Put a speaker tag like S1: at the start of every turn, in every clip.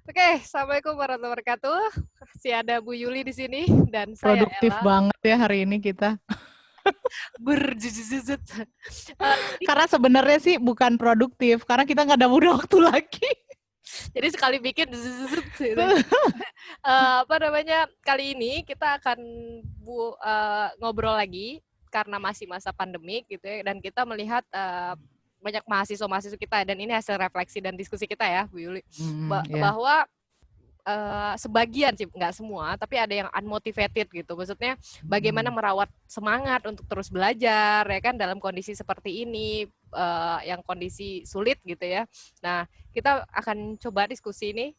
S1: Oke, assalamualaikum warahmatullahi wabarakatuh. Masih ada Bu Yuli di sini dan saya
S2: Produktif
S1: Ella.
S2: banget ya hari ini kita.
S1: Berjujujut. Jadi,
S2: Karena sebenarnya sih bukan produktif, karena kita nggak ada waktu lagi.
S1: jadi sekali bikin zuzut gitu. Apa namanya? Kali ini kita akan ngobrol lagi karena masih masa pandemik gitu ya, dan kita melihat banyak mahasiswa-mahasiswa kita dan ini hasil refleksi dan diskusi kita ya, Bu Yuli,
S2: Ya.
S1: bahwa sebagian sih, nggak semua, tapi ada yang unmotivated gitu. Maksudnya bagaimana
S2: Mm.
S1: merawat semangat untuk terus belajar ya kan dalam kondisi seperti ini, yang kondisi sulit gitu ya. Nah, kita akan coba diskusi ini.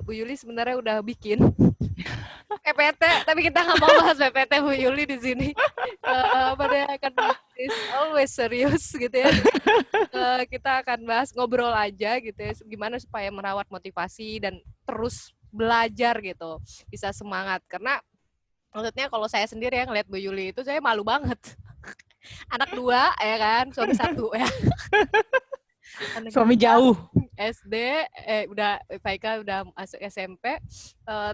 S1: Bu Yuli sebenarnya udah bikin PPT, tapi kita nggak mau bahas PPT Bu Yuli di sini. Pada akan is always serius gitu ya. Kita akan bahas ngobrol aja gitu ya, gimana supaya merawat motivasi dan terus belajar gitu, bisa semangat. Karena maksudnya kalau saya sendiri ya ngeliat Bu Yuli itu saya malu banget. Anak 2 ya kan, suami 1 ya. Anak
S2: Suami
S1: 2
S2: jauh.
S1: SD, udah Faika udah masuk SMP,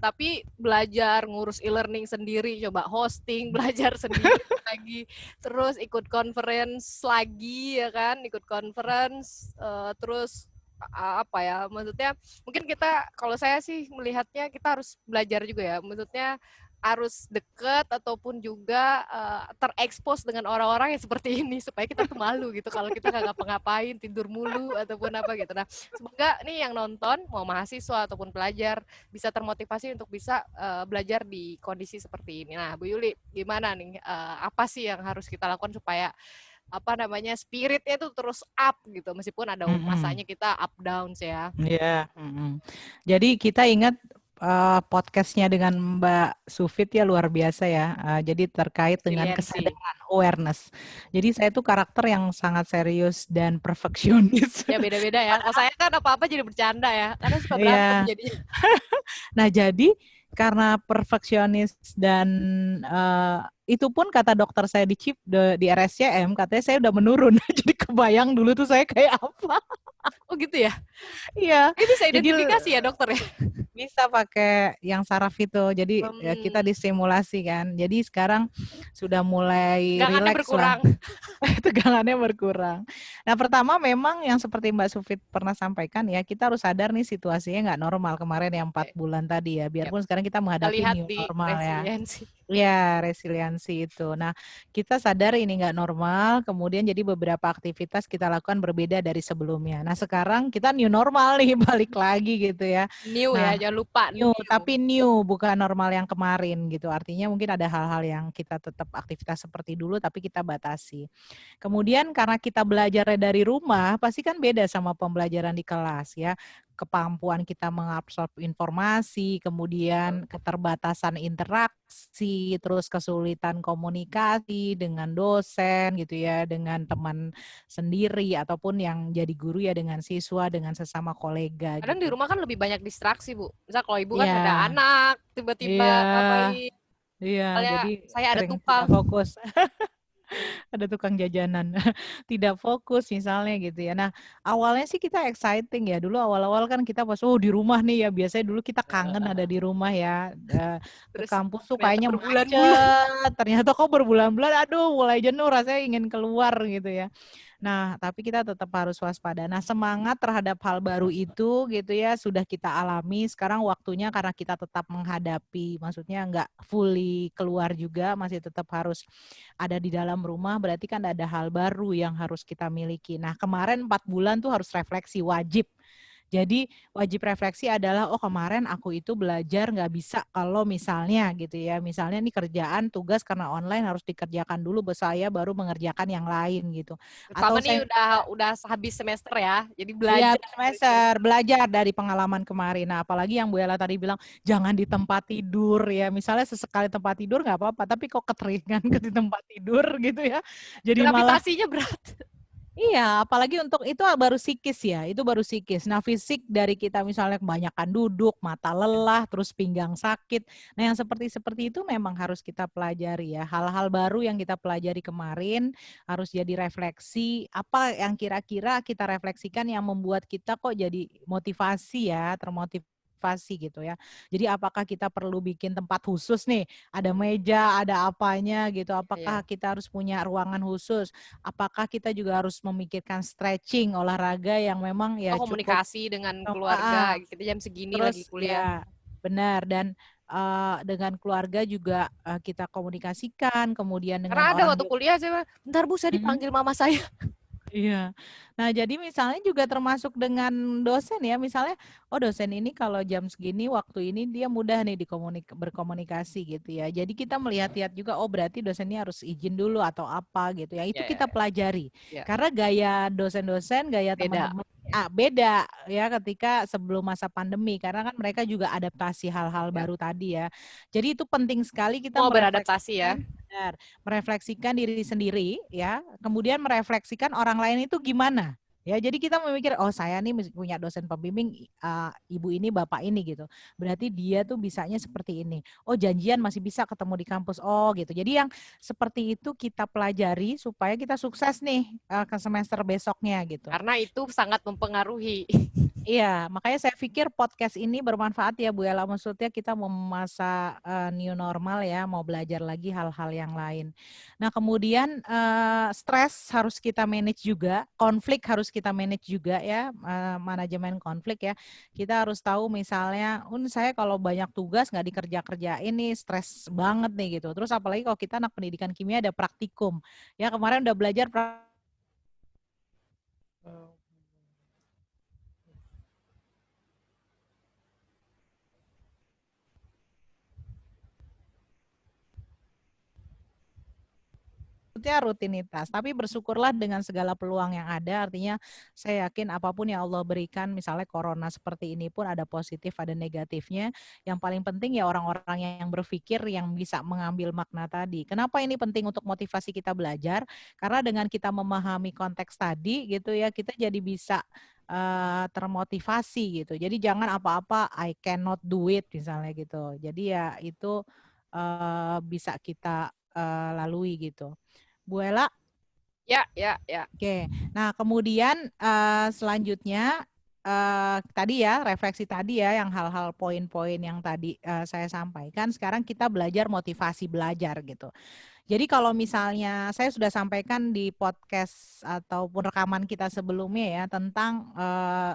S1: tapi belajar ngurus e-learning sendiri, coba hosting, belajar sendiri lagi, terus ikut conference lagi ya kan, ikut conference, terus apa ya, maksudnya mungkin kita, kalau saya sih melihatnya kita harus belajar juga ya, maksudnya harus deket ataupun juga terekspos dengan orang-orang yang seperti ini supaya kita tuh malu gitu kalau kita nggak ngapa-ngapain, tidur mulu ataupun apa gitu. Nah, semoga nih yang nonton mau mahasiswa ataupun pelajar bisa termotivasi untuk bisa belajar di kondisi seperti ini. Nah, Bu Yuli, gimana nih, apa sih yang harus kita lakukan supaya apa namanya spiritnya itu terus up gitu, meskipun ada
S2: Mm-mm.
S1: masanya kita up downs ya.
S2: Ya. Mm-mm. Jadi kita ingat podcastnya dengan Mbak Sufit ya luar biasa ya. Jadi terkait dengan
S1: Resiliensi.
S2: kesadaran awareness. Jadi saya tuh karakter yang sangat serius dan perfeksionis.
S1: Ya beda-beda ya. Kalau saya kan apa-apa jadi bercanda ya, karena suka berantem
S2: Iya.
S1: jadinya.
S2: Nah, jadi karena perfeksionis dan itu pun kata dokter saya di CIP di RSCM katanya saya udah menurun. Jadi kebayang dulu tuh saya kayak apa.
S1: Oh gitu ya?
S2: Iya.
S1: Ini bisa
S2: Jadi
S1: identifikasi ya dokter ya?
S2: bisa pakai yang saraf itu. Jadi ya kita
S1: Hmm,
S2: disimulasi kan. Jadi sekarang sudah mulai
S1: tegangannya
S2: rileks lah.
S1: berkurang.
S2: Tegangannya berkurang. Nah, pertama memang yang seperti Mbak Sufit pernah sampaikan ya, kita harus sadar nih situasinya nggak normal kemarin yang 4 bulan tadi ya.
S1: Yap,
S2: Biarpun sekarang kita
S1: kita
S2: menghadapi
S1: lihat
S2: new
S1: di
S2: normal ya.
S1: resiliensi.
S2: Ya, resiliensi itu. Nah, kita sadar ini nggak normal, kemudian jadi beberapa aktivitas kita lakukan berbeda dari sebelumnya. Nah, sekarang kita new normal nih, balik lagi gitu ya.
S1: New ya,
S2: Nah,
S1: jangan lupa
S2: new,
S1: new.
S2: tapi new, bukan normal yang kemarin gitu. Artinya mungkin ada hal-hal yang kita tetap aktivitas seperti dulu, tapi kita batasi. Kemudian karena kita belajarnya dari rumah, pasti kan beda sama pembelajaran di kelas ya. Kemampuan kita mengabsorb informasi, kemudian keterbatasan interaksi, terus kesulitan komunikasi dengan dosen gitu ya, dengan teman sendiri ataupun yang jadi guru ya dengan siswa, dengan sesama kolega
S1: Kadang di
S2: gitu.
S1: rumah kan lebih banyak distraksi, Bu. Misal kalau ibu kan ada
S2: Iya,
S1: anak, tiba-tiba
S2: iya,
S1: ngapain.
S2: iya.
S1: Misalnya
S2: Jadi
S1: saya ada
S2: sering
S1: tukang.
S2: tidak fokus. Ada tukang jajanan. Tidak fokus misalnya gitu ya. Nah, awalnya sih kita exciting ya. Dulu awal-awal kan kita pas di rumah nih ya. Biasanya dulu kita kangen ada di rumah ya. Ke
S1: Terus
S2: kampus tuh
S1: ternyata
S2: kayaknya
S1: berbulan-bulan.
S2: macet. Ternyata kok berbulan-bulan aduh mulai jenuh rasanya ingin keluar gitu ya. Nah, tapi kita tetap harus waspada. Nah, semangat terhadap hal baru itu gitu ya sudah kita alami. Sekarang waktunya karena kita tetap menghadapi, maksudnya nggak fully keluar juga, masih tetap harus ada di dalam rumah, berarti kan ada hal baru yang harus kita miliki. Nah, kemarin 4 bulan tuh harus refleksi, wajib. Jadi wajib refleksi adalah, oh kemarin aku itu belajar nggak bisa kalau misalnya gitu ya, misalnya nih kerjaan tugas karena online harus dikerjakan dulu, saya baru mengerjakan yang lain gitu.
S1: Terutama
S2: Atau
S1: nih
S2: saya
S1: udah habis semester ya. Jadi
S2: ya
S1: belajar dari
S2: semester
S1: semester.
S2: belajar dari pengalaman kemarin. Nah, apalagi yang Bu Ella tadi bilang jangan di tempat tidur ya. Misalnya sesekali tempat tidur nggak apa-apa, tapi kok keteringan ke di tempat tidur gitu ya. Jadi malah
S1: Gravitasinya berat.
S2: iya, apalagi untuk itu baru psikis ya, itu baru psikis. Nah, fisik dari kita misalnya kebanyakan duduk, mata lelah, terus pinggang sakit. Nah, yang seperti itu memang harus kita pelajari ya. Hal-hal baru yang kita pelajari kemarin harus jadi refleksi. Apa yang kira-kira kita refleksikan yang membuat kita kok jadi motivasi ya, termotivasi motivasi gitu ya. Jadi apakah kita perlu bikin tempat khusus nih, ada meja, ada apanya gitu, apakah kita harus punya ruangan khusus, apakah kita juga harus memikirkan stretching, olahraga yang memang ya cukup
S1: komunikasi dengan keluarga, kita jam segini lagi
S2: terus
S1: kuliah.
S2: ya benar, dan dengan keluarga juga kita komunikasikan, kemudian dengan
S1: Karena ada
S2: orang
S1: waktu kuliah saya, bentar Bu, saya dipanggil mama saya.
S2: Iya. Nah, jadi misalnya juga termasuk dengan dosen ya, misalnya, oh dosen ini kalau jam segini, waktu ini dia mudah nih berkomunikasi gitu ya. Jadi kita melihat-lihat juga, oh berarti dosen ini harus izin dulu atau apa gitu ya. Itu kita pelajari.
S1: Ya.
S2: Karena gaya dosen-dosen, gaya
S1: Beda.
S2: teman-teman beda ya ketika sebelum masa pandemi. Karena kan mereka juga adaptasi hal-hal baru tadi ya. Jadi itu penting sekali kita
S1: Mau beradaptasi ya.
S2: merefleksikan diri sendiri ya, kemudian merefleksikan orang lain itu gimana ya. Jadi kita memikir, oh saya nih punya dosen pembimbing ibu ini bapak ini gitu, berarti dia tuh bisanya seperti ini, oh janjian masih bisa ketemu di kampus, oh gitu. Jadi yang seperti itu kita pelajari supaya kita sukses nih ke semester besoknya gitu.
S1: Karena itu sangat mempengaruhi.
S2: Iya, makanya saya pikir podcast ini bermanfaat ya Bu Ella. Maksudnya kita mau masa new normal ya, mau belajar lagi hal-hal yang lain. Nah kemudian stres harus kita manage juga, konflik harus kita manage juga ya, manajemen konflik ya. Kita harus tahu misalnya, saya kalau banyak tugas nggak dikerjain nih, stres banget nih gitu. Terus apalagi kalau kita anak pendidikan kimia ada praktikum. Ya kemarin udah belajar rutinitas, tapi bersyukurlah dengan segala peluang yang ada. Artinya saya yakin apapun yang Allah berikan, misalnya corona seperti ini pun ada positif, ada negatifnya. Yang paling penting ya orang-orang yang berpikir, yang bisa mengambil makna tadi. Kenapa ini penting untuk motivasi kita belajar? Karena dengan kita memahami konteks tadi gitu ya, kita jadi bisa termotivasi gitu. Jadi jangan apa-apa I cannot do it misalnya gitu. Jadi ya itu bisa kita lalui gitu. Bu Ella?
S1: Ya.
S2: Oke. Nah, kemudian selanjutnya tadi ya, refleksi tadi ya, yang hal-hal poin-poin yang tadi saya sampaikan. Sekarang kita belajar motivasi belajar gitu. Jadi kalau misalnya saya sudah sampaikan di podcast ataupun rekaman kita sebelumnya ya tentang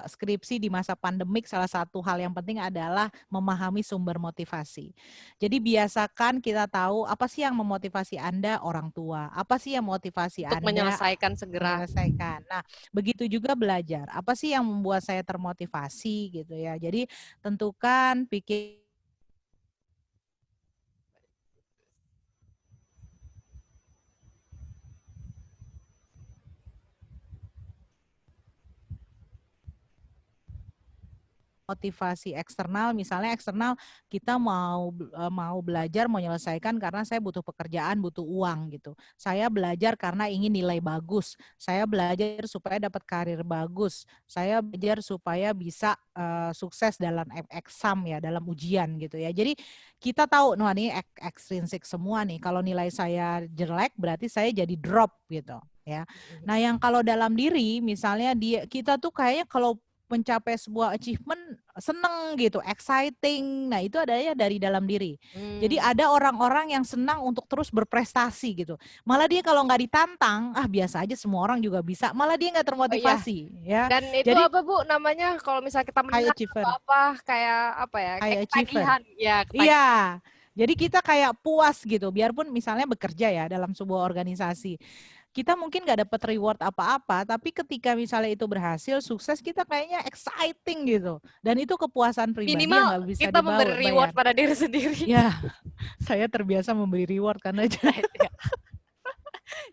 S2: skripsi di masa pandemik, salah satu hal yang penting adalah memahami sumber motivasi. Jadi biasakan kita tahu apa sih yang memotivasi Anda, orang tua, apa sih yang motivasi
S1: Untuk
S2: Anda
S1: menyelesaikan segera.
S2: menyelesaikan. Nah, begitu juga belajar. Apa sih yang membuat saya termotivasi gitu ya. Jadi tentukan, pikir motivasi eksternal, misalnya eksternal kita mau belajar, mau menyelesaikan karena saya butuh pekerjaan, butuh uang gitu. Saya belajar karena ingin nilai bagus. Saya belajar supaya dapat karir bagus. Saya belajar supaya bisa sukses dalam exam ya, dalam ujian gitu ya. Jadi kita tahu, nah ini ekstrinsik semua nih. Kalau nilai saya jelek berarti saya jadi drop gitu ya. Nah yang kalau dalam diri misalnya kita tuh kayaknya kalau mencapai sebuah achievement seneng gitu, exciting. Nah itu adanya dari dalam diri. Jadi ada orang-orang yang senang untuk terus berprestasi gitu. Malah dia kalau nggak ditantang, biasa aja semua orang juga bisa. Malah dia nggak termotivasi. Ya.
S1: Dan itu
S2: jadi
S1: apa Bu namanya kalau misalnya kita menang apa kayak apa ya? Kayak ketagihan. Ya,
S2: iya. Jadi kita kayak puas gitu. Biarpun misalnya bekerja ya dalam sebuah organisasi. Kita mungkin nggak dapat reward apa-apa, tapi ketika misalnya itu berhasil, sukses, kita kayaknya exciting gitu. Dan itu kepuasan pribadi yang nggak
S1: minimal
S2: bisa
S1: kita memberi reward
S2: dibayar.
S1: pada diri sendiri.
S2: Ya, saya terbiasa memberi reward karena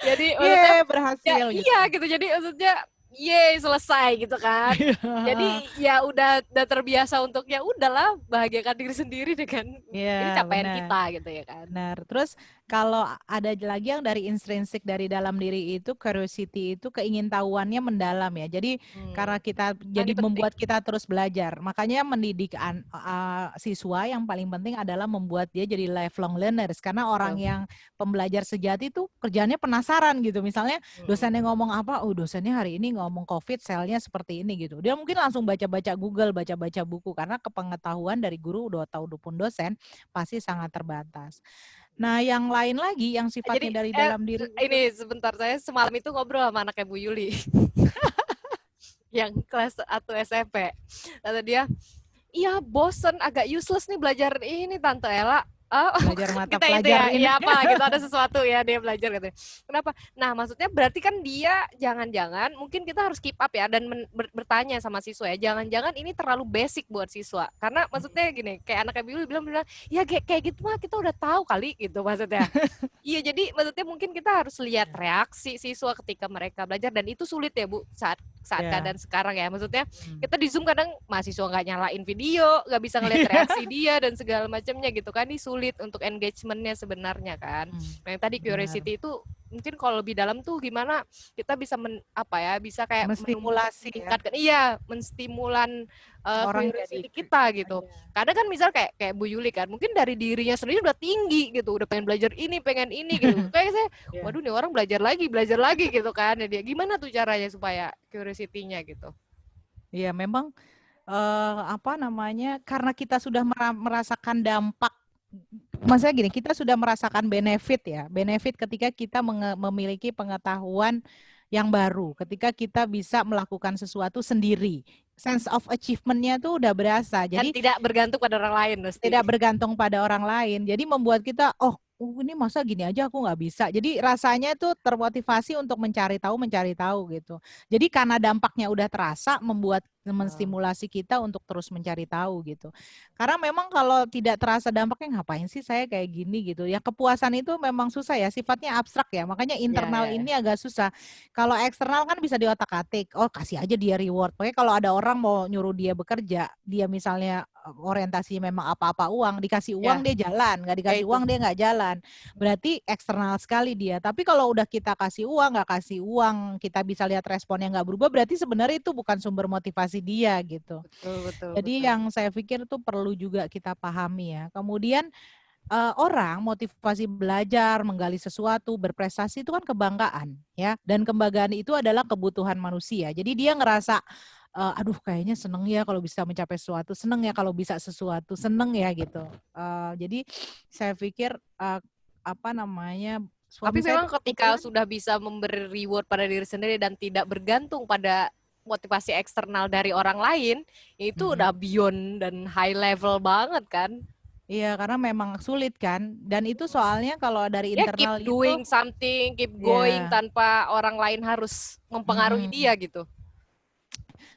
S1: jadi maksudnya
S2: berhasil
S1: ya,
S2: gitu.
S1: Iya gitu. Jadi maksudnya selesai gitu kan. Jadi ya udah terbiasa untuk ya udahlah bahagiakan diri sendiri dengan ini capaian kita gitu ya kan.
S2: Benar. Terus kalau ada lagi yang dari intrinsik dari dalam diri itu curiosity itu keingintahuannya mendalam ya. Jadi karena kita jadi
S1: Ini penting.
S2: membuat kita terus belajar. Makanya mendidik siswa yang paling penting adalah membuat dia jadi lifelong learners. Karena orang
S1: Betul.
S2: yang pembelajar sejati itu kerjanya penasaran gitu. Misalnya dosennya ngomong apa, oh dosennya hari ini ngomong COVID, selnya seperti ini gitu. Dia mungkin langsung baca-baca Google, baca-baca buku karena kepengetahuan dari guru ataupun dosen pasti sangat terbatas. Nah, yang lain lagi yang
S1: Jadi
S2: sifatnya dari dalam diri itu
S1: ini sebentar, saya semalam itu ngobrol sama anaknya Bu Yuli yang kelas 1 SMP. Kata dia, iya bosen, agak useless nih belajar ini Tante Ella.
S2: belajar mata
S1: Kita itu
S2: pelajar
S1: ya,
S2: ini.
S1: ya apa gitu, ada sesuatu ya dia belajar gitu. Kenapa? Nah maksudnya berarti kan dia jangan-jangan mungkin kita harus keep up ya dan bertanya sama siswa ya, jangan-jangan ini terlalu basic buat siswa. Karena maksudnya gini, kayak anak Biul bilang ya kayak gitu mah kita udah tahu kali gitu maksudnya. Iya, jadi maksudnya mungkin kita harus lihat reaksi siswa ketika mereka belajar dan itu sulit ya Bu saat keadaan sekarang ya. Maksudnya kita di Zoom kadang mahasiswa nggak nyalain video, nggak bisa ngeliat reaksi dia dan segala macamnya gitu kan. Ini sulit untuk engagementnya sebenarnya kan. Nah, yang tadi curiosity itu mungkin kalau lebih dalam tuh gimana kita bisa bisa kayak
S2: menstimulasi
S1: meningkatkan, iya, menstimulan
S2: orang
S1: curiosity kita gitu. Kadang kan misal kayak Bu Yuli kan, mungkin dari dirinya sendiri udah tinggi gitu, udah pengen belajar ini, pengen ini gitu. Kayak saya, waduh nih orang belajar lagi gitu kan. Dia gimana tuh caranya supaya curiosity-nya gitu?
S2: Iya, memang karena kita sudah merasakan dampak. Maksudnya gini, kita sudah merasakan benefit ketika kita memiliki pengetahuan yang baru, ketika kita bisa melakukan sesuatu sendiri. Sense of achievement-nya tuh udah berasa.
S1: Dan
S2: Jadi
S1: tidak bergantung pada orang lain mesti.
S2: tidak bergantung pada orang lain. Jadi membuat kita, ini masa gini aja aku nggak bisa. Jadi rasanya tuh termotivasi untuk mencari tahu gitu. Jadi karena dampaknya udah terasa, menstimulasi kita untuk terus mencari tahu gitu. Karena memang kalau tidak terasa dampaknya, ngapain sih saya kayak gini gitu. Ya kepuasan itu memang susah ya, sifatnya abstrak ya. Makanya internal ini agak susah. Kalau eksternal kan bisa diotak-atik. Oh kasih aja dia reward. Pokoknya kalau ada orang mau nyuruh dia bekerja, dia misalnya orientasi memang apa-apa uang, dikasih uang dia jalan, nggak dikasih uang dia nggak jalan. Berarti eksternal sekali dia. Tapi kalau udah kita kasih uang, nggak kasih uang, kita bisa lihat responnya nggak berubah, berarti sebenarnya itu bukan sumber motivasi dia gitu. Jadi yang saya pikir itu perlu juga kita pahami ya. Kemudian orang motivasi belajar, menggali sesuatu, berprestasi itu kan kebanggaan ya. Dan kebanggaan itu adalah kebutuhan manusia. Jadi dia ngerasa aduh kayaknya seneng ya kalau bisa mencapai sesuatu, seneng ya kalau bisa sesuatu, seneng ya gitu. Jadi saya pikir
S1: Tapi memang ketika sudah bisa memberi reward pada diri sendiri dan tidak bergantung pada motivasi eksternal dari orang lain, itu udah beyond dan high level banget kan.
S2: Iya, karena memang sulit kan. Dan itu soalnya kalau dari internal
S1: keep doing something, keep going tanpa orang lain harus mempengaruhi dia gitu.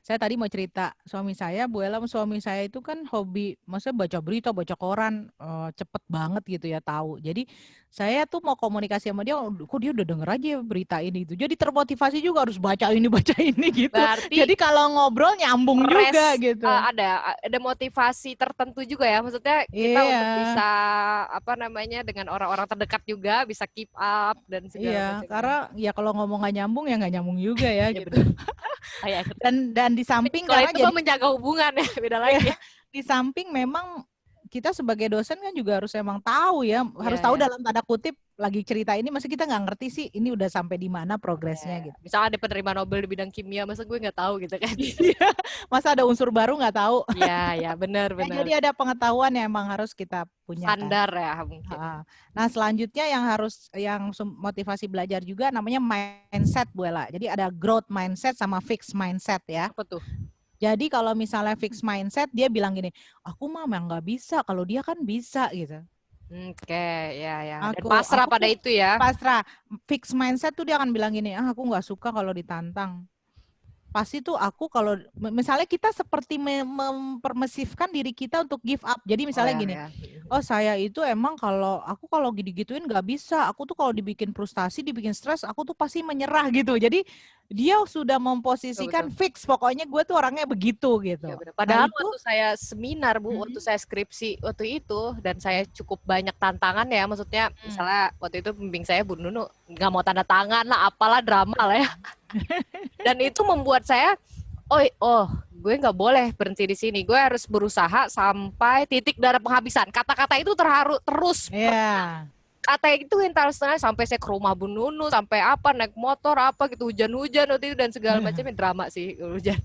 S2: Saya tadi mau cerita suami saya, Bu Ella, suami saya itu kan hobi, maksudnya baca berita, baca koran, cepet banget gitu ya tahu. Jadi saya tuh mau komunikasi sama dia, kok dia udah denger aja berita ini itu. Jadi termotivasi juga harus baca ini gitu.
S1: Berarti
S2: jadi kalau ngobrol nyambung juga gitu.
S1: Ada motivasi tertentu juga ya, maksudnya kita untuk bisa dengan orang-orang terdekat juga bisa keep up dan segala macam.
S2: Karena ya kalau ngomong nggak nyambung ya nggak nyambung juga ya gitu. dan di samping
S1: kalau itu jadi menjaga hubungan ya beda lagi.
S2: Di samping memang kita sebagai dosen kan juga harus emang tahu ya, harus tahu dalam tanda kutip lagi cerita ini, masa kita nggak ngerti sih ini udah sampai di mana progresnya gitu.
S1: Misalnya ada penerima Nobel di bidang kimia, masa gue nggak tahu gitu kan?
S2: Masa ada unsur baru nggak tahu?
S1: Iya, benar.
S2: Jadi ada pengetahuan yang emang harus kita punya.
S1: Standar kan? Ya mungkin.
S2: Nah selanjutnya yang motivasi belajar juga namanya mindset Bu Ella. Jadi ada growth mindset sama fixed mindset ya.
S1: Apa tuh?
S2: Jadi kalau misalnya fixed mindset, dia bilang gini, aku mah nggak bisa, kalau dia kan bisa gitu.
S1: Oke, ya. Dan pasrah pada itu ya.
S2: Pasrah. Fixed mindset tuh dia akan bilang gini, aku nggak suka kalau ditantang. pasti tuh aku kalau misalnya kita seperti mempermesifkan diri kita untuk give up. Jadi misalnya gini, oh saya itu emang aku kalau gituin nggak bisa. Aku tuh kalau dibikin frustasi, dibikin stres, aku tuh pasti menyerah gitu. Jadi dia sudah memposisikan
S1: Betul.
S2: fix. Pokoknya gue tuh orangnya begitu
S1: Ya,
S2: gitu.
S1: benar.
S2: Nah
S1: Padahal
S2: itu,
S1: waktu saya seminar Bu, waktu saya skripsi waktu itu, dan saya cukup banyak tantangan ya, maksudnya misalnya waktu itu pembimbing saya Bu Nunu nggak mau tanda tangan lah, apalah drama lah ya. Dan itu membuat saya, gue nggak boleh berhenti di sini, gue harus berusaha sampai titik darah penghabisan. Kata-kata itu terus.
S2: ya.
S1: Kata itu entar setengah sampai saya ke rumah Bu Nunu, sampai apa naik motor apa gitu, hujan-hujan waktu itu dan segala macamnya, drama sih hujan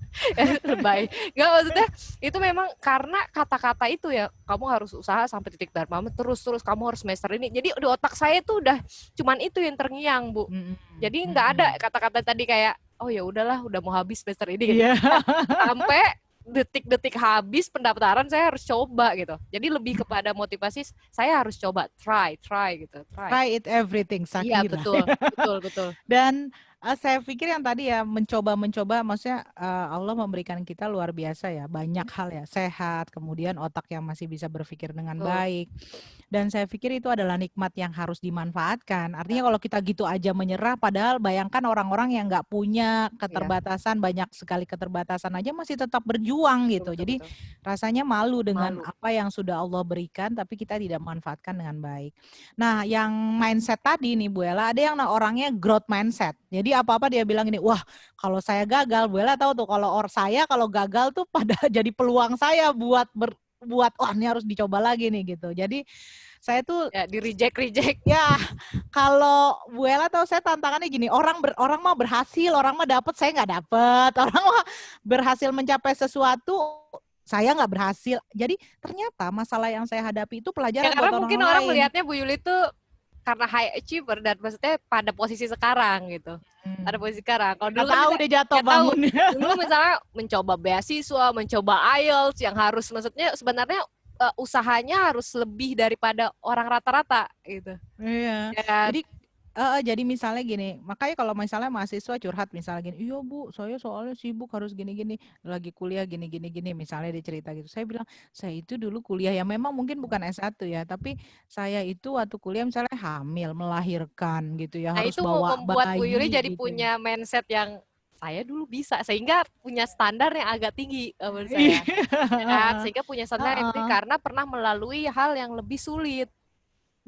S1: lebay. Nggak, maksudnya itu memang karena kata-kata itu ya, kamu harus usaha sampai titik darah terus kamu harus semester ini. Jadi di otak saya itu udah cuman itu yang terngiang Bu. Jadi nggak ada kata-kata tadi kayak oh ya udahlah udah mau habis semester ini gitu. Sampai detik-detik habis pendaftaran saya harus coba gitu. Jadi lebih kepada motivasi saya harus coba, try gitu,
S2: Try it everything,
S1: Iya,
S2: Sakira.
S1: betul.
S2: Dan saya pikir yang tadi ya mencoba, maksudnya Allah memberikan kita luar biasa ya, banyak hal ya, sehat, kemudian otak yang masih bisa berpikir dengan baik. Dan saya pikir itu adalah nikmat yang harus dimanfaatkan. Artinya kalau kita gitu aja menyerah, padahal bayangkan orang-orang yang nggak punya keterbatasan, banyak sekali keterbatasan aja masih tetap berjuang gitu. Jadi rasanya malu dengan apa yang sudah Allah berikan, tapi kita tidak manfaatkan dengan baik. Nah, yang mindset tadi nih Bu Ella, ada yang orangnya growth mindset. Jadi apa-apa dia bilang gini, wah kalau saya gagal, Bu Ella tahu tuh kalau gagal tuh pada jadi peluang saya buat wah ini harus dicoba lagi nih gitu. Jadi saya tuh
S1: ya di reject.
S2: Ya, kalau Bu Ella tahu saya tantangannya gini, orang mah berhasil, orang mah dapat, saya nggak dapat. Orang mah berhasil mencapai sesuatu, saya nggak berhasil. Jadi ternyata masalah yang saya hadapi itu pelajaran buat
S1: karena mungkin orang
S2: lain.
S1: melihatnya Bu Yuli itu karena high achiever dan maksudnya pada posisi sekarang gitu. Pada posisi sekarang. Kalau dulu kan
S2: tahu dia jatuh bangunnya.
S1: Dulu misalnya mencoba beasiswa, mencoba IELTS yang harus maksudnya sebenarnya usahanya harus lebih daripada orang rata-rata gitu.
S2: Iya.
S1: Ya.
S2: Jadi misalnya gini, makanya kalau misalnya mahasiswa curhat misalnya gini, iya Bu, saya soalnya sibuk harus gini-gini, lagi kuliah gini-gini, misalnya dia cerita gitu. Saya bilang, saya itu dulu kuliah ya memang mungkin bukan S1 ya, tapi saya itu waktu kuliah misalnya hamil, melahirkan gitu ya, harus
S1: itu
S2: bawa
S1: membuat Bu Yuli
S2: bayi
S1: jadi
S2: gitu.
S1: punya mindset yang saya dulu bisa, sehingga punya standar yang agak tinggi menurut saya. Ya, sehingga punya standar yang tinggi karena pernah melalui hal yang lebih sulit.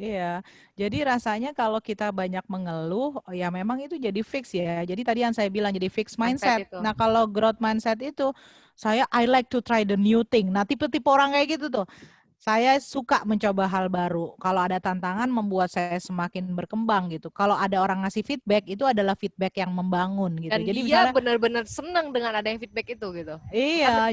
S2: Iya, jadi rasanya kalau kita banyak mengeluh, ya memang itu jadi fix ya. Jadi tadi yang saya bilang jadi fix mindset. Nah kalau growth mindset itu, I like to try the new thing. Nah tipe-tipe orang kayak gitu tuh, saya suka mencoba hal baru. Kalau ada tantangan membuat saya semakin berkembang gitu. Kalau ada orang ngasih feedback, itu adalah feedback yang membangun gitu.
S1: Dan
S2: Jadi
S1: dia
S2: misalnya,
S1: benar-benar senang dengan adanya feedback itu gitu.
S2: iya,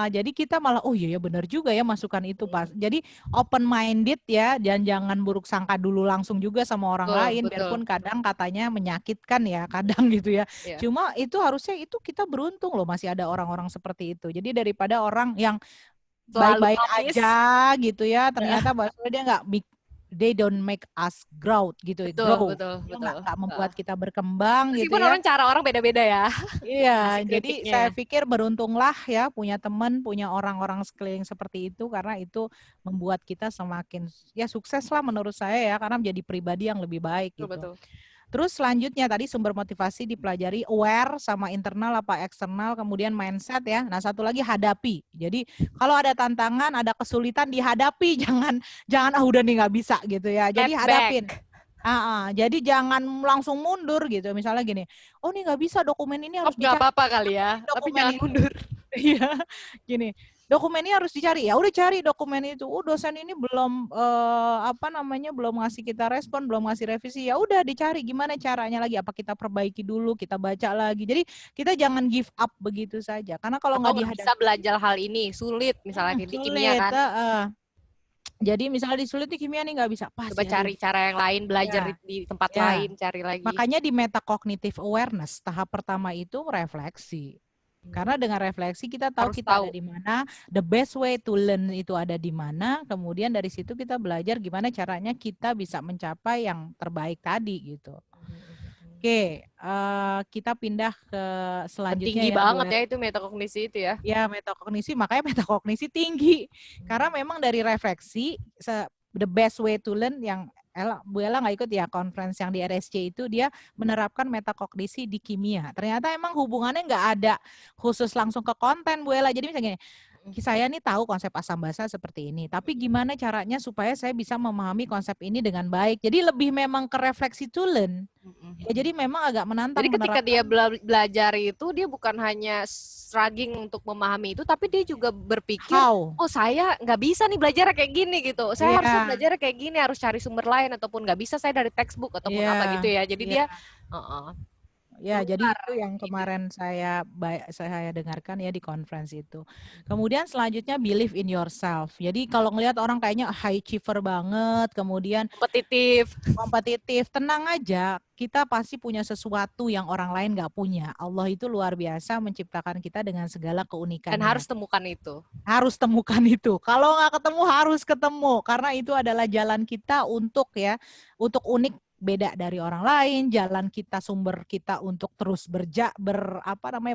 S2: jadi kita malah oh iya ya benar juga ya masukan itu pas. Jadi open minded ya dan jangan buruk sangka dulu langsung juga sama orang lain biarpun kadang katanya menyakitkan ya kadang gitu ya. Cuma itu harusnya itu kita beruntung loh masih ada orang-orang seperti itu. Jadi daripada orang yang baik-baik aja gitu ya ternyata bahasanya dia they don't make us grow gitu.
S1: Betul.
S2: Nggak membuat kita berkembang gitu
S1: meskipun
S2: ya.
S1: cara orang beda-beda ya.
S2: Iya, jadi saya pikir beruntunglah ya punya teman, punya orang-orang sekeliling seperti itu karena itu membuat kita semakin ya sukses lah menurut saya ya karena menjadi pribadi yang lebih baik gitu.
S1: Betul.
S2: Terus selanjutnya tadi sumber motivasi dipelajari aware sama internal apa eksternal, kemudian mindset ya. Nah, satu lagi hadapi. Jadi kalau ada tantangan, ada kesulitan dihadapi, jangan udah nih nggak bisa gitu ya. Jadi hadapin. Jadi jangan langsung mundur gitu. Misalnya gini, oh nih nggak bisa dokumen ini harus dicari.
S1: Nggak apa-apa kali ya, tapi jangan mundur.
S2: Iya, gini. Dokumen ini harus dicari. Ya udah cari dokumen itu. Dosen ini belum belum ngasih kita respon, belum ngasih revisi. Ya udah dicari gimana caranya lagi. Apa kita perbaiki dulu, kita baca lagi. Jadi kita jangan give up begitu saja. Karena kalau nggak dihadapi,
S1: bisa belajar hal ini sulit misalnya di kimia kan.
S2: Jadi misalnya di sulit di kimia nih nggak bisa.
S1: Coba cari cara yang lain, belajar di tempat lain, cari lagi.
S2: Makanya di metacognitive awareness tahap pertama itu refleksi. Karena dengan refleksi kita tahu kita ada di mana, the best way to learn itu ada di mana, kemudian dari situ kita belajar gimana caranya kita bisa mencapai yang terbaik tadi gitu. Oke, kita pindah ke selanjutnya
S1: Tinggi
S2: ya Bu.
S1: banget ya itu metakognisi itu ya.
S2: Ya, metakognisi, makanya metakognisi tinggi. Karena memang dari refleksi, the best way to learn yang Bu Ella nggak ikut ya conference yang di RSC itu, dia menerapkan metakognisi di kimia. Ternyata emang hubungannya nggak ada khusus langsung ke konten Bu Ella. Jadi misalnya gini, saya nih tahu konsep asam basa seperti ini, tapi gimana caranya supaya saya bisa memahami konsep ini dengan baik. Jadi lebih memang ke refleksi to learn. Ya, jadi memang agak menantang
S1: Jadi ketika dia
S2: menerapkan
S1: belajar itu, dia bukan hanya struggling untuk memahami itu, tapi dia juga berpikir,
S2: how.
S1: oh saya nggak bisa nih belajar kayak gini gitu. Saya harusnya
S2: Iya,
S1: belajar kayak gini, harus cari sumber lain, ataupun nggak bisa saya dari textbook ataupun
S2: iya,
S1: apa gitu ya. Jadi
S2: iya.
S1: dia
S2: Ya, jadi
S1: keluar
S2: itu yang
S1: ini.
S2: kemarin saya dengarkan ya di conference itu. Kemudian selanjutnya believe in yourself. Jadi kalau ngelihat orang kayaknya high achiever banget, kemudian
S1: Kompetitif.
S2: kompetitif, tenang aja. Kita pasti punya sesuatu yang orang lain nggak punya. Allah itu luar biasa menciptakan kita dengan segala
S1: Dan
S2: keunikannya.
S1: harus temukan itu.
S2: Harus temukan itu. Kalau nggak ketemu harus ketemu, karena itu adalah jalan kita untuk ya, untuk unik, beda dari orang lain, jalan kita, sumber kita untuk terus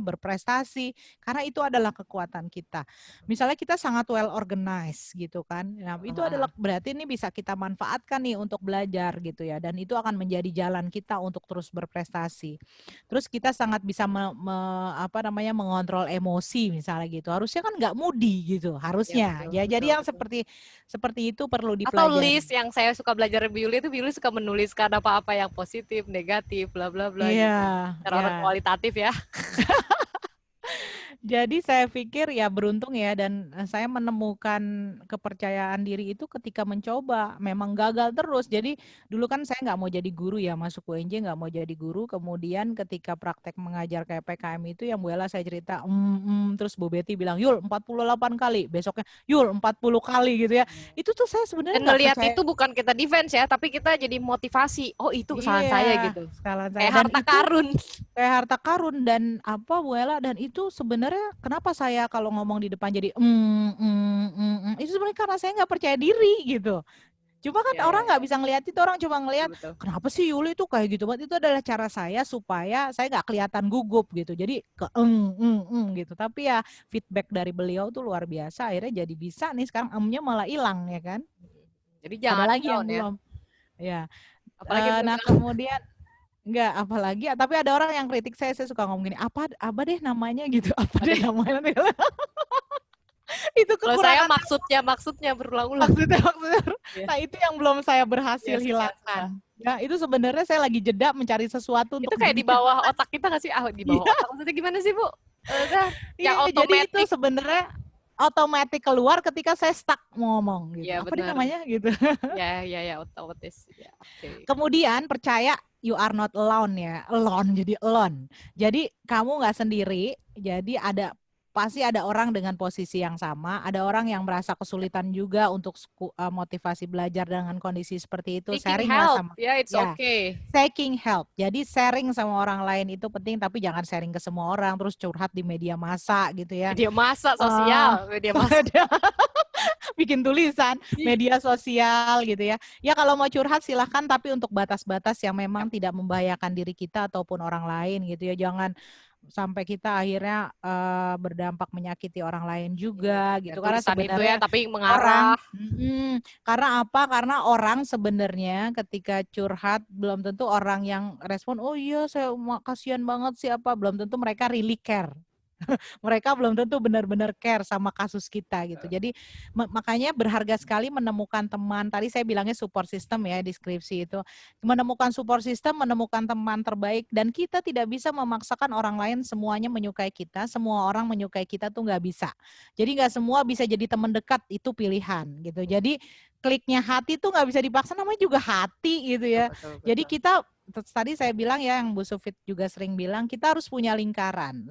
S2: berprestasi, karena itu adalah kekuatan kita. Misalnya kita sangat well organized gitu kan, nah, itu adalah berarti ini bisa kita manfaatkan nih untuk belajar gitu ya, dan itu akan menjadi jalan kita untuk terus berprestasi. Terus kita sangat bisa mengontrol emosi misalnya gitu. Harusnya kan nggak moody gitu,
S1: Ya
S2: harusnya.
S1: betul,
S2: Ya,
S1: betul,
S2: jadi yang
S1: betul.
S2: seperti itu perlu
S1: Atau
S2: dipelajari.
S1: list yang saya suka belajar Biuli itu, Biuli suka menuliskan apa-apa yang positif, negatif, bla bla bla
S2: Iya,
S1: gitu. Cara orang
S2: ya.
S1: kualitatif ya.
S2: Jadi saya pikir ya beruntung ya, dan saya menemukan kepercayaan diri itu ketika mencoba. Memang gagal terus. Jadi dulu kan saya nggak mau jadi guru ya, masuk UNJ nggak mau jadi guru. Kemudian ketika praktek mengajar kayak PKM itu yang Bu Ella saya cerita, terus Bu Betty bilang, Yul 48 kali. Besoknya, Yul 40 kali gitu ya. Itu tuh saya sebenarnya
S1: Dan
S2: nggak
S1: ngelihat
S2: percaya.
S1: itu bukan kita defense ya, tapi kita jadi motivasi. Oh itu kesalahan
S2: Iya,
S1: saya gitu.
S2: sekalian saya.
S1: Kayak
S2: Dan
S1: harta
S2: itu
S1: karun.
S2: kayak harta karun, dan apa Bu Ella, dan itu sebenarnya kenapa saya kalau ngomong di depan jadi itu sebenarnya karena saya nggak percaya diri gitu. Cuma kan
S1: Ya, ya,
S2: orang nggak
S1: ya.
S2: bisa ngelihat itu, orang cuma
S1: Betul,
S2: ngelihat
S1: betul.
S2: kenapa sih Yuli itu kayak gitu banget. Itu adalah cara saya supaya saya nggak kelihatan gugup gitu. Jadi ke gitu. Tapi ya feedback dari beliau tuh luar biasa. Akhirnya jadi bisa nih sekarang malah hilang ya kan.
S1: Jadi
S2: Ada
S1: jangan
S2: lagi yang
S1: down ya.
S2: belum. Ya.
S1: Apalagi Bu
S2: Nah
S1: bilang,
S2: kemudian enggak, apalagi tapi ada orang yang kritik saya suka ngomong gini, apa deh namanya gitu, apa deh
S1: ada.
S2: namanya. Itu
S1: Kalau saya
S2: kekurangan
S1: maksudnya berulang-ulang.
S2: maksudnya.
S1: Ya,
S2: Nah, itu yang belum saya
S1: ya
S2: berhasil
S1: susah,
S2: hilangkan.
S1: susah.
S2: Ya, itu sebenarnya saya lagi jeda mencari sesuatu untuk
S1: Itu kayak di
S2: demikian.
S1: bawah otak kita nggak sih? Ah, di bawah
S2: Iya,
S1: otak. Maksudnya gimana sih Bu? Udah, yang
S2: iya, jadi itu
S1: otomatis.
S2: sebenarnya otomatis keluar ketika saya stuck mau ngomong gitu.
S1: Iya
S2: Apa deh
S1: benar.
S2: namanya gitu.
S1: Ya, ya, ya, otomatis. Ya, oke.
S2: Kemudian percaya you are not alone ya, alone jadi alone. Jadi kamu nggak sendiri. Jadi pasti ada orang dengan posisi yang sama, ada orang yang merasa kesulitan juga untuk motivasi belajar dengan kondisi seperti itu.
S1: Seeking
S2: Sharing lah
S1: help.
S2: sama,
S1: Ya, it's
S2: ya,
S1: okay.
S2: seeking help. Jadi sharing sama orang lain itu penting, tapi jangan sharing ke semua orang terus curhat di media massa gitu ya.
S1: Media massa
S2: Uh,
S1: sosial, media massa.
S2: bikin tulisan media sosial gitu ya. Ya kalau mau curhat silahkan, tapi untuk batas-batas yang memang tidak membahayakan diri kita ataupun orang lain gitu ya. Jangan sampai kita akhirnya berdampak menyakiti orang lain juga
S1: Ya,
S2: gitu. Karena
S1: tulisan itu ya,
S2: sebenarnya
S1: tapi
S2: orang,
S1: mengarah.
S2: karena apa? Karena orang sebenarnya ketika curhat belum tentu orang yang respon, oh iya saya kasihan banget sih apa, belum tentu mereka really care. Mereka belum tentu benar-benar care sama kasus kita gitu. Jadi makanya berharga sekali menemukan teman. Tadi saya bilangnya support system ya, deskripsi itu. Menemukan support system, menemukan teman terbaik, dan kita tidak bisa memaksakan orang lain semuanya menyukai kita. Semua orang menyukai kita tuh nggak bisa. Jadi nggak semua bisa jadi teman dekat, itu pilihan gitu. Jadi kliknya hati tuh nggak bisa dipaksa, namanya juga hati gitu
S1: Betul,
S2: ya.
S1: betul,
S2: Jadi
S1: betul.
S2: kita tadi saya bilang ya, yang Bu Sufit juga sering bilang, kita harus punya lingkaran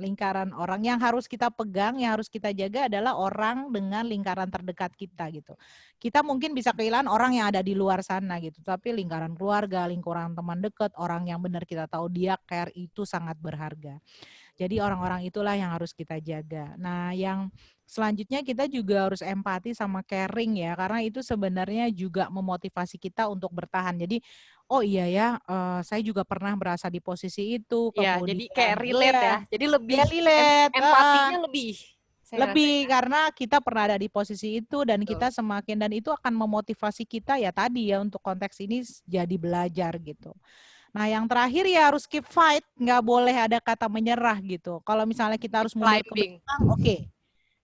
S2: orang yang harus kita pegang, yang harus kita jaga adalah orang dengan lingkaran terdekat kita gitu. Kita mungkin bisa kehilangan orang yang ada di luar sana gitu, tapi lingkaran keluarga, lingkaran teman dekat, orang yang benar kita tahu dia care, itu sangat berharga. Jadi orang-orang itulah yang harus kita jaga. Nah, yang selanjutnya kita juga harus empati sama caring ya, karena itu sebenarnya juga memotivasi kita untuk bertahan. Jadi, oh iya ya, saya juga pernah berasa di posisi itu,
S1: Iya, jadi
S2: kemudian
S1: kayak relate ya.
S2: iya,
S1: Jadi lebih
S2: ya relate,
S1: empatinya lebih saya
S2: lebih
S1: rasanya.
S2: karena kita pernah ada di posisi itu dan
S1: Betul.
S2: kita semakin dan itu akan memotivasi kita ya tadi ya untuk konteks ini jadi belajar gitu. Nah, yang terakhir ya harus keep fight, nggak boleh ada kata menyerah gitu. Kalau misalnya kita
S1: Keep
S2: harus mundur ke
S1: climbing.
S2: belakang, oke.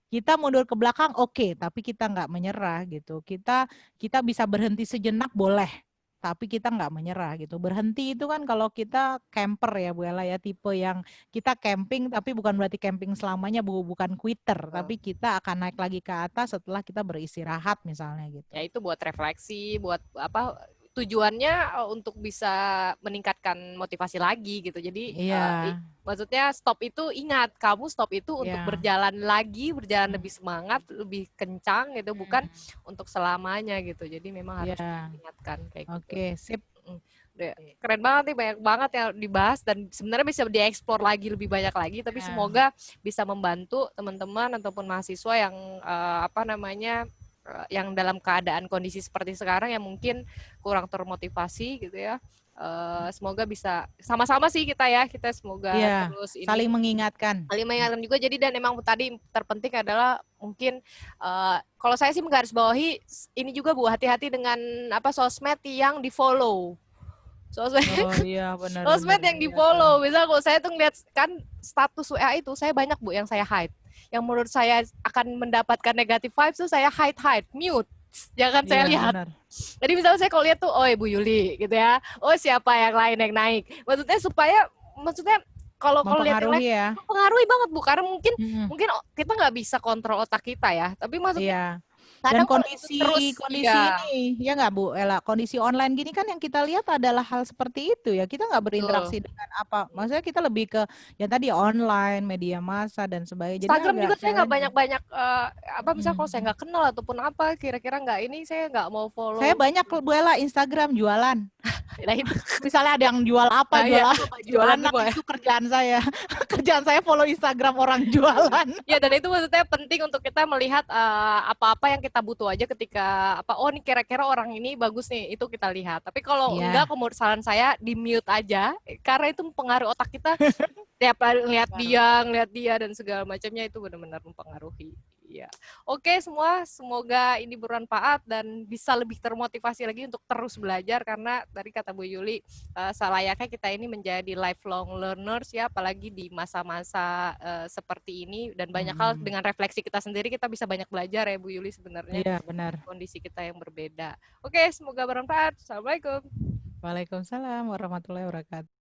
S2: Kita mundur ke belakang, oke, tapi kita nggak menyerah gitu. Kita kita bisa berhenti sejenak boleh, tapi kita nggak menyerah gitu. Berhenti itu kan kalau kita camper ya Bu Ella ya, tipe yang kita camping tapi bukan berarti camping selamanya, bukan quitter,
S1: Betul.
S2: tapi kita akan naik lagi ke atas setelah kita beristirahat misalnya gitu.
S1: Ya itu buat refleksi, buat apa tujuannya untuk bisa meningkatkan motivasi lagi gitu. Jadi
S2: Iya,
S1: maksudnya stop itu ingat kamu stop itu untuk
S2: iya.
S1: berjalan lagi, berjalan
S2: Hmm,
S1: lebih semangat, lebih kencang gitu, bukan
S2: hmm,
S1: untuk selamanya gitu. Jadi memang harus
S2: iya.
S1: diingatkan kayak gitu.
S2: Oke, sip.
S1: Mm. Keren banget nih, banyak banget yang dibahas dan sebenarnya bisa dieksplor lagi lebih banyak lagi, tapi
S2: Nah,
S1: semoga bisa membantu teman-teman ataupun mahasiswa yang apa namanya yang dalam keadaan kondisi seperti sekarang yang mungkin kurang termotivasi gitu ya. Semoga bisa sama-sama sih kita semoga
S2: iya,
S1: terus ini
S2: saling mengingatkan.
S1: saling mengingatkan juga. Jadi dan emang tadi terpenting adalah mungkin kalau saya sih menggarisbawahi ini juga Bu, hati-hati dengan apa sosmed yang di follow. Sosmed,
S2: Oh iya, benar-benar.
S1: sosmed yang di
S2: Iya tuh.
S1: follow. Misal kalau saya tuh ngeliat kan status WA itu saya banyak Bu yang saya hide. Yang menurut saya akan mendapatkan negatif vibes tuh saya hide, mute. Jangan saya
S2: Iya,
S1: lihat.
S2: benar.
S1: Jadi misalnya saya kalau lihat tuh, oh Ibu Yuli gitu ya. Oh siapa yang lain yang naik. Maksudnya kalau kalau lihat yang lain
S2: Mempengaruhi ya.
S1: mempengaruhi banget Bu, karena mungkin
S2: Mm-mm.
S1: mungkin kita nggak bisa kontrol otak kita ya. Tapi maksudnya
S2: Iya. Dan
S1: kadang kalau itu terus
S2: kondisi
S1: ya
S2: ini, ya nggak Bu Ella, kondisi online gini kan yang kita lihat adalah hal seperti itu ya. Kita nggak
S1: betul.
S2: berinteraksi dengan apa. Maksudnya kita lebih ke ya tadi online, media massa dan sebagainya. Jadi
S1: Instagram
S2: agak
S1: juga saya nggak
S2: challenging.
S1: banyak-banyak apa misalnya kalau saya
S2: Mm-mm.
S1: nggak kenal ataupun apa kira-kira nggak ini saya nggak mau
S2: Saya
S1: follow.
S2: banyak Bu Ella Instagram jualan.
S1: Nah itu
S2: Misalnya ada yang jual
S1: bahaya
S2: apa baju
S1: jualan
S2: anak
S1: semua ya.
S2: itu kerjaan saya. Kerjaan saya follow Instagram orang jualan.
S1: Ya dan itu maksudnya penting untuk kita melihat apa-apa yang kita butuh aja ketika apa oh nih kira-kira orang ini bagus nih itu kita lihat. Tapi kalau enggak
S2: Iya.
S1: saran saya di mute aja karena itu mempengaruhi otak kita tiap kali
S2: Pengaruh.
S1: ngeliat dia dan segala macamnya itu benar-benar mempengaruhi. Iya. Oke semua, semoga ini bermanfaat dan bisa lebih termotivasi lagi untuk terus belajar karena tadi kata Bu Yuli selayaknya kita ini menjadi lifelong learners ya, apalagi di masa-masa seperti ini dan banyak hal
S2: Hmm.
S1: dengan refleksi kita sendiri kita bisa banyak belajar ya Bu Yuli sebenarnya
S2: Iya, benar.
S1: kondisi kita yang berbeda. Oke, semoga bermanfaat. Assalamualaikum.
S2: Waalaikumsalam warahmatullahi wabarakatuh.